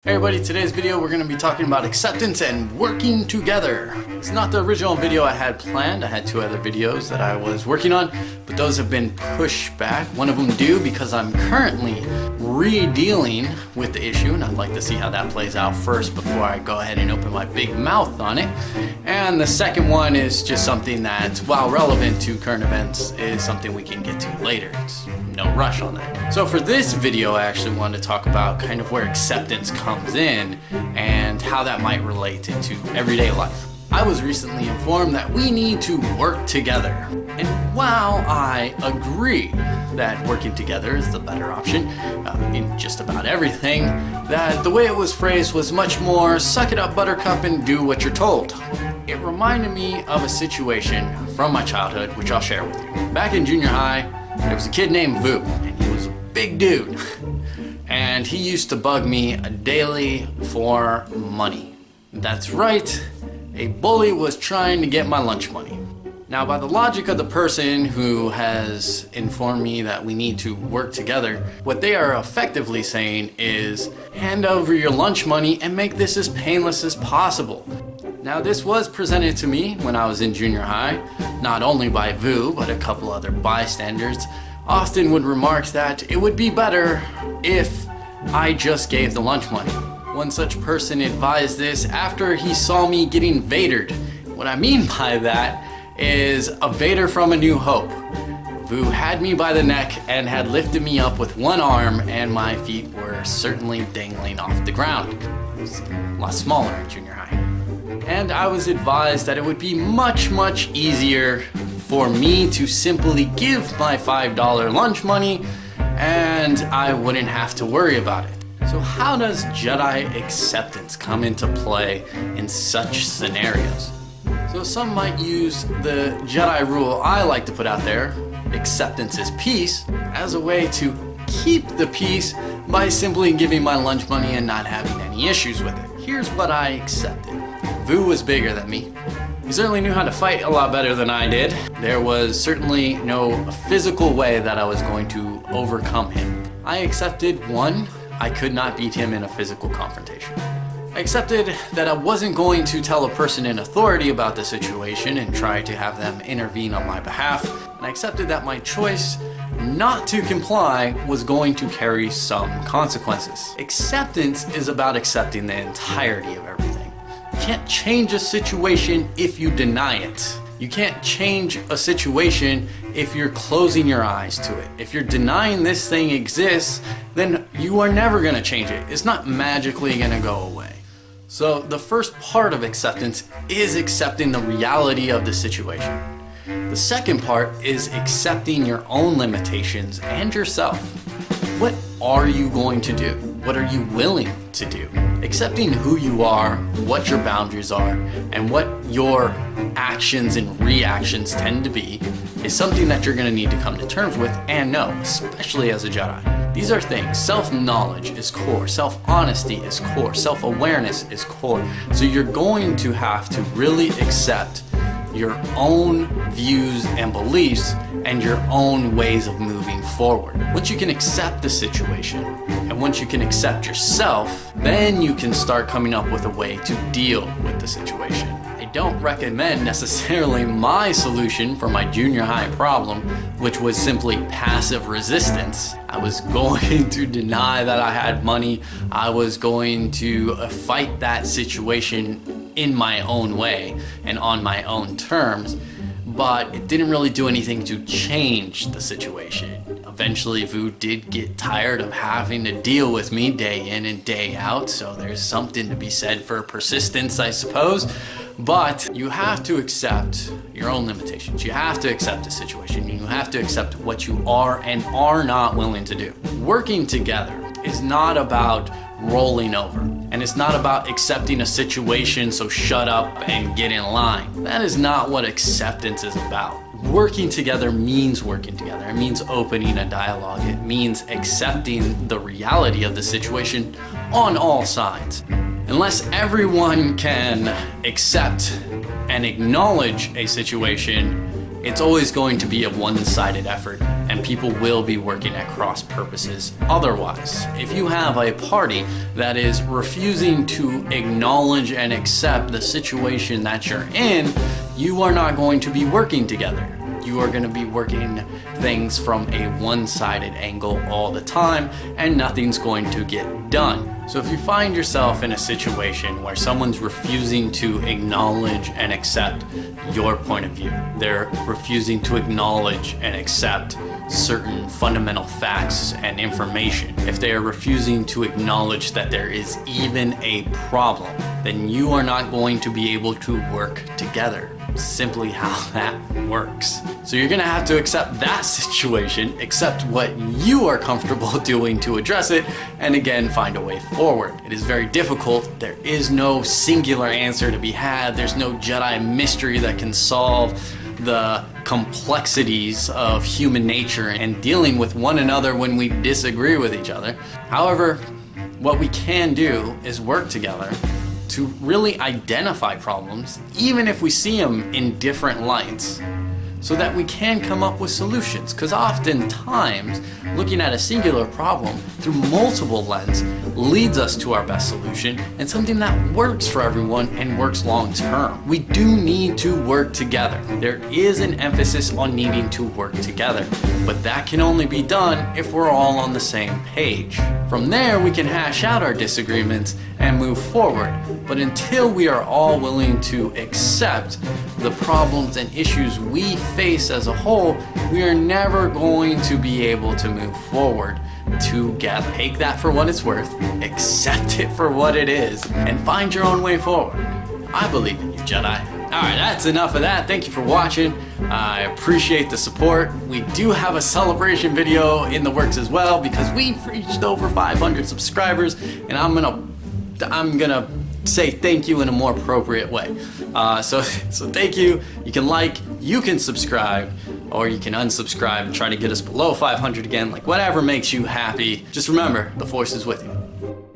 Hey everybody, today's video we're going to be talking about acceptance and working together. It's not the original video I had planned. I had two other videos that I was working on, but those have been pushed back. One of them due because I'm currently re-dealing with the issue, and I'd like to see how that plays out first before I go ahead and open my big mouth on it. And the second one is just something that, while relevant to current events, is something we can get to later. It's no rush on that. So for this video, I actually wanted to talk about kind of where acceptance comes in and how that might relate into everyday life. I was recently informed that we need to work together. And while I agree that working together is the better option in just about everything, that the way it was phrased was much more suck it up buttercup and do what you're told. It reminded me of a situation from my childhood, which I'll share with you. Back in junior high, there was a kid named Vu, and he was a big dude. And he used to bug me daily for money. That's right, a bully was trying to get my lunch money. Now, by the logic of the person who has informed me that we need to work together, what they are effectively saying is hand over your lunch money and make this as painless as possible. Now, this was presented to me when I was in junior high, not only by Vu, but a couple other bystanders often would remark that it would be better if I just gave the lunch money. One such person advised this after he saw me getting Vadered. What I mean by that is a Vader from A New Hope. Vu had me by the neck and had lifted me up with one arm, and my feet were certainly dangling off the ground. It was a lot smaller in junior high. And I was advised that it would be much easier for me to simply give my $5 lunch money and I wouldn't have to worry about it. So how does Jedi acceptance come into play in such scenarios? So some might use the Jedi rule I like to put out there, acceptance is peace, as a way to keep the peace by simply giving my lunch money and not having any issues with it. Here's what I accepted. Vu was bigger than me. He certainly knew how to fight a lot better than I did. There was certainly no physical way that I was going to overcome him. I accepted, one, I could not beat him in a physical confrontation. I accepted that I wasn't going to tell a person in authority about the situation and try to have them intervene on my behalf. And I accepted that my choice not to comply was going to carry some consequences. Acceptance is about accepting the entirety of everything. You can't change a situation if you deny it. You can't change a situation if you're closing your eyes to it. If you're denying this thing exists, then you are never going to change it. It's not magically going to go away. So the first part of acceptance is accepting the reality of the situation. The second part is accepting your own limitations and yourself. What are you going to do? What are you willing to do? Accepting who you are, what your boundaries are, and what your actions and reactions tend to be is something that you're going to need to come to terms with and know, especially as a Jedi. These are things. Self-knowledge is core. Self-honesty is core. Self-awareness is core. So you're going to have to really accept your own views and beliefs and your own ways of moving forward. Once you can accept the situation and once you can accept yourself, then you can start coming up with a way to deal with the situation. I don't recommend necessarily my solution for my junior high problem, which was simply passive resistance. I was going to deny that I had money. I was going to fight that situation in my own way and on my own terms, but it didn't really do anything to change the situation. Eventually, Vu did get tired of having to deal with me day in and day out, so there's something to be said for persistence, I suppose. But you have to accept your own limitations. You have to accept the situation. You have to accept what you are and are not willing to do. Working together is not about rolling over. And it's not about accepting a situation, so shut up and get in line. That is not what acceptance is about. Working together means working together. It means opening a dialogue. It means accepting the reality of the situation on all sides. Unless everyone can accept and acknowledge a situation, it's always going to be a one-sided effort. and people will be working at cross purposes otherwise. If you have a party that is refusing to acknowledge and accept the situation that you're in, you are not going to be working together. You are going to be working things from a one-sided angle all the time, and nothing's going to get done. So if you find yourself in a situation where someone's refusing to acknowledge and accept your point of view, they're refusing to acknowledge and accept certain fundamental facts and information, if they are refusing to acknowledge that there is even a problem, then you are not going to be able to work together. Simply how that works. So you're gonna have to accept that situation, accept what you are comfortable doing to address it, and again, find a way forward. It is very difficult. There is no singular answer to be had. There's no Jedi mystery that can solve the complexities of human nature and dealing with one another when we disagree with each other. However, what we can do is work together to really identify problems, even if we see them in different lights, so that we can come up with solutions. Because oftentimes, looking at a singular problem through multiple lenses leads us to our best solution and something that works for everyone and works long term. We do need to work together. There is an emphasis on needing to work together, but that can only be done if we're all on the same page. From there, we can hash out our disagreements and move forward. But until we are all willing to accept the problems and issues we face as a whole, we are never going to be able to move forward together. Take that for what it's worth, accept it for what it is, and find your own way forward. I believe in you, Jedi. Alright, that's enough of that. Thank you for watching. I appreciate the support. We do have a celebration video in the works as well because we've reached over 500 subscribers, and I'm gonna say thank you in a more appropriate way. So thank you. You can like, you can subscribe, or you can unsubscribe and try to get us below 500 again, like whatever makes you happy. Just remember, the Force is with you.